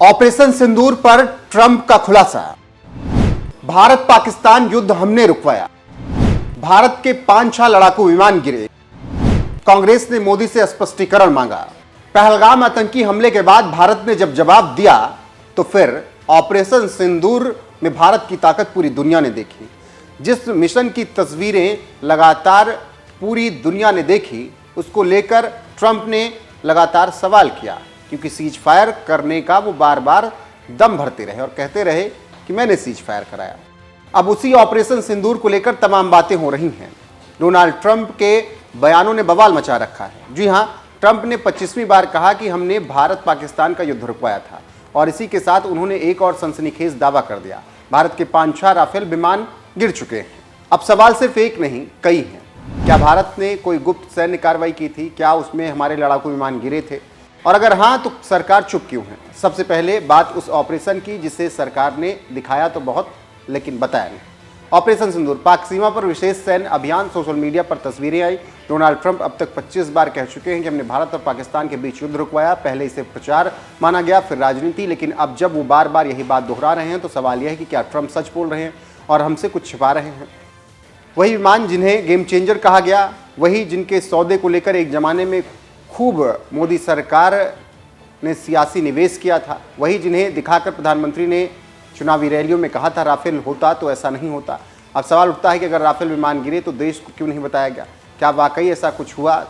Operation सिंदूर पर Trump का खुलासा। भारत पाकिस्तान युद्ध हमने रुकवाया। भारत के 5-6 लड़ाकू विमान गिरे। कांग्रेस ने मोदी से स्पष्टीकरण मांगा। पहलगाम आतंकी हमले के बाद भारत ने जब जवाब दिया तो फिर ऑपरेशन सिंदूर में भारत की ताकत पूरी दुनिया ने देखी। जिस मिशन की तस्वीरें लगातार पूरी दुनिया ने देखी, उसको लेकर ट्रंप ने लगातार सवाल किया, क्योंकि सीज फायर करने का वो बार बार दम भरते रहे और कहते रहे कि मैंने सीज फायर कराया। अब उसी ऑपरेशन सिंदूर को लेकर तमाम बातें हो रही हैं। डोनाल्ड ट्रंप के बयानों ने बवाल मचा रखा है। जी हां, ट्रंप ने 25वीं बार कहा कि हमने भारत पाकिस्तान का युद्ध रुकवाया था, और इसी के साथ उन्होंने एक और सनसनीखेज दावा कर दिया। भारत के 5-6 राफेल विमान गिर चुके हैं। अब सवाल सिर्फ एक नहीं, कई हैं। क्या भारत ने कोई गुप्त सैन्य कार्रवाई की थी? क्या उसमें हमारे लड़ाकू विमान गिरे थे? और अगर हां, तो सरकार चुप क्यों है? सबसे पहले बात उस ऑपरेशन की जिसे सरकार ने दिखाया तो बहुत, लेकिन बताया नहीं। ऑपरेशन सिंदूर, पाक सीमा पर विशेष सैन्य अभियान। सोशल मीडिया पर तस्वीरें आई। डोनाल्ड ट्रंप अब तक 25 बार कह चुके हैं कि हमने भारत और पाकिस्तान के बीच युद्ध रुकवाया। पहले इसे प्रचार माना गया, फिर राजनीति, लेकिन अब जब वो बार बार यही बात दोहरा रहे हैं तो सवाल यह है कि क्या ट्रंप सच बोल रहे हैं और हमसे कुछ छिपा रहे हैं? वही विमान जिन्हें गेम चेंजर कहा गया, वही जिनके सौदे को लेकर एक जमाने में खूब मोदी सरकार ने सियासी निवेश किया था, वही जिन्हें दिखाकर प्रधानमंत्री ने चुनावी रैलियों में कहा था राफेल होता तो ऐसा नहीं होता। अब सवाल उठता है कि अगर राफेल विमान गिरे तो देश को क्यों नहीं बताया गया? क्या वाकई ऐसा कुछ हुआ?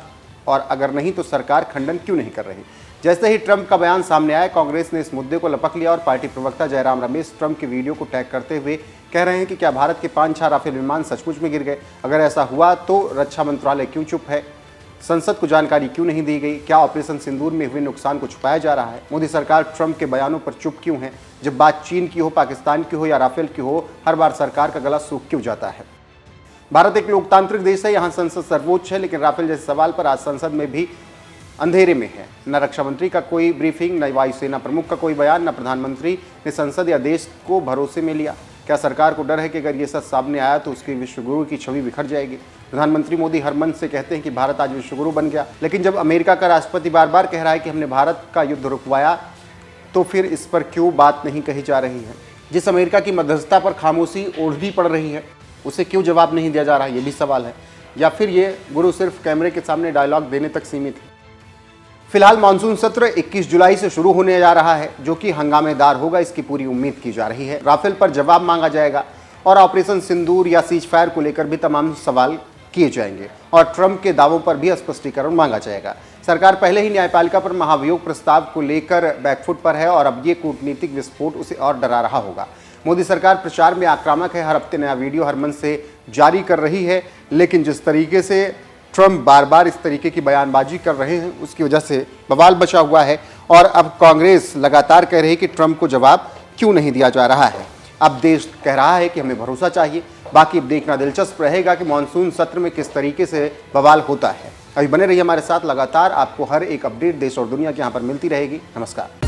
और अगर नहीं तो सरकार खंडन क्यों नहीं कर रही? जैसे ही ट्रंप का बयान सामने आया, कांग्रेस ने इस मुद्दे को लपक लिया और पार्टी प्रवक्ता जयराम रमेश ट्रंप के वीडियो को टैग करते हुए कह रहे हैं कि क्या भारत के 5-6 राफेल विमान सचमुच में गिर गए? अगर ऐसा हुआ तो रक्षा मंत्रालय क्यों चुप है? संसद को जानकारी क्यों नहीं दी गई? क्या ऑपरेशन सिंदूर में हुए नुकसान को छुपाया जा रहा है? मोदी सरकार ट्रंप के बयानों पर चुप क्यों है? जब बात चीन की हो, पाकिस्तान की हो या राफेल की हो, हर बार सरकार का गला सूख क्यों जाता है? भारत एक लोकतांत्रिक देश है, यहाँ संसद सर्वोच्च है, लेकिन राफेल जैसे सवाल पर आज संसद में भी अंधेरे में है। न रक्षा मंत्री का कोई ब्रीफिंग, न वायुसेना प्रमुख का कोई बयान, न प्रधानमंत्री ने संसद या देश को भरोसे में लिया। क्या सरकार को डर है कि अगर ये सच सामने आया तो उसकी विश्वगुरु की छवि बिखर जाएगी? प्रधानमंत्री मोदी हर मंच से कहते हैं कि भारत आज विश्वगुरु बन गया, लेकिन जब अमेरिका का राष्ट्रपति बार बार कह रहा है कि हमने भारत का युद्ध रुकवाया, तो फिर इस पर क्यों बात नहीं कही जा रही है? जिस अमेरिका की मध्यस्थता पर खामोशी ओढ़नी पड़ रही है, उसे क्यों जवाब नहीं दिया जा रहा है? ये भी सवाल है। या फिर ये गुरु सिर्फ कैमरे के सामने डायलॉग देने तक सीमित है? फिलहाल मानसून सत्र 21 जुलाई से शुरू होने जा रहा है, जो कि हंगामेदार होगा, इसकी पूरी उम्मीद की जा रही है। राफेल पर जवाब मांगा जाएगा और ऑपरेशन सिंदूर या सीज फायर को लेकर भी तमाम सवाल किए जाएंगे और ट्रंप के दावों पर भी स्पष्टीकरण मांगा जाएगा। सरकार पहले ही न्यायपालिका पर महाभियोग प्रस्ताव को लेकर बैकफुट पर है और अब ये कूटनीतिक विस्फोट उसे और डरा रहा होगा। मोदी सरकार प्रचार में आक्रामक है, हर हफ्ते नया वीडियो हर मंच से जारी कर रही है, लेकिन जिस तरीके से ट्रंप बार बार इस तरीके की बयानबाजी कर रहे हैं, उसकी वजह से बवाल बचा हुआ है। और अब कांग्रेस लगातार कह रही है कि ट्रंप को जवाब क्यों नहीं दिया जा रहा है। अब देश कह रहा है कि हमें भरोसा चाहिए। बाकी अब देखना दिलचस्प रहेगा कि मानसून सत्र में किस तरीके से बवाल होता है। अभी बने रहिए हमारे साथ, लगातार आपको हर एक अपडेट देश और दुनिया के यहाँ पर मिलती रहेगी। नमस्कार।